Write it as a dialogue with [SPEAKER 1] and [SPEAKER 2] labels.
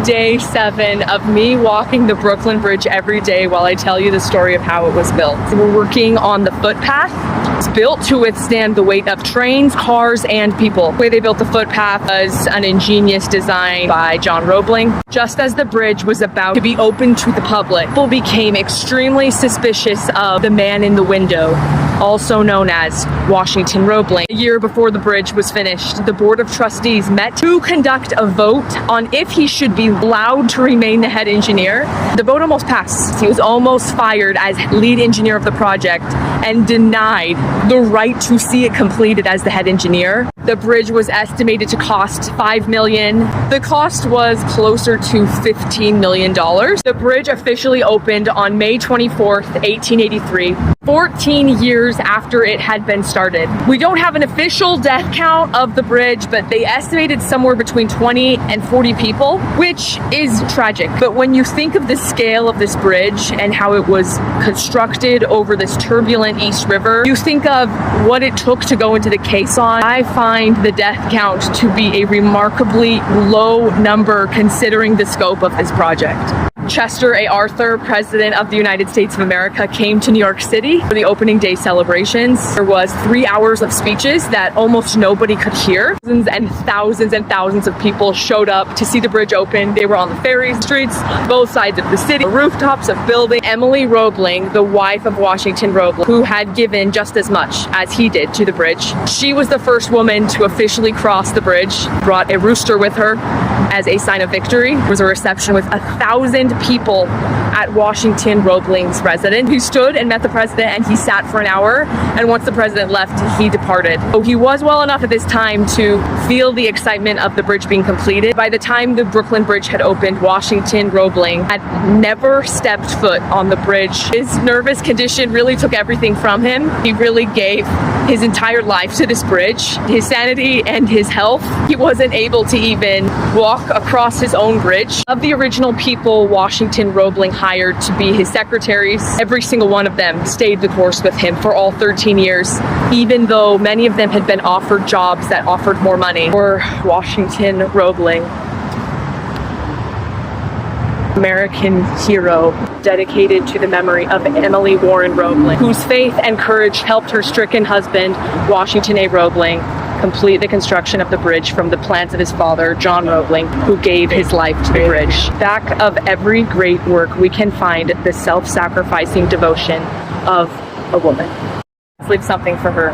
[SPEAKER 1] Day 7 of me walking the Brooklyn Bridge every day while I tell you the story of how it was built. We're working on the footpath. It's built to withstand the weight of trains, cars, and people. The way they built the footpath was an ingenious design by John Roebling. Just as the bridge was about to be opened to the public, people became extremely suspicious of the man in the window, also known as Washington Roebling. A year before the bridge was finished, the Board of Trustees met to conduct a vote on if he should be allowed to remain the head engineer. The vote almost passed. He was almost fired as lead engineer of the project and denied the right to see it completed as the head engineer. The bridge was estimated to cost $5 million. The cost was closer to $15 million. The bridge officially opened on May 24th, 1883, 14 years after it had been started. We don't have an official death count of the bridge, but they estimated somewhere between 20 and 40 people, which is tragic. But when you think of the scale of this bridge and how it was constructed over this turbulent East River, you think of what it took to go into the caisson. I find the death count to be a remarkably low number considering the scope of this project. Chester A. Arthur, President of the United States of America, came to New York City for the opening day celebrations. There was 3 hours of speeches that almost nobody could hear. Thousands and thousands of people showed up to see the bridge open. They were on the ferry streets, both sides of the city, the rooftops of buildings. Emily Roebling, the wife of Washington Roebling, who had given just as much as he did to the bridge. She was the first woman to officially cross the bridge, brought a rooster with her as a sign of victory. There was a reception with 1,000 people at Washington Roebling's residence. He stood and met the president and he sat for an hour, and once the president left, he departed. So he was well enough at this time to feel the excitement of the bridge being completed. By the time the Brooklyn Bridge had opened, Washington Roebling had never stepped foot on the bridge. His nervous condition really took everything from him. He really gave his entire life to this bridge, his sanity and his health. He wasn't able to even walk across his own bridge. Of the original people Washington Roebling hired to be his secretaries, every single one of them stayed the course with him for all 13 years, even though many of them had been offered jobs that offered more money. For Washington Roebling, American hero, dedicated to the memory of Emily Warren Roebling, whose faith and courage helped her stricken husband, Washington A. Roebling, complete the construction of the bridge from the plans of his father, John Roebling, who gave his life to the bridge. Back of every great work, we can find the self-sacrificing devotion of a woman. Let's leave something for her.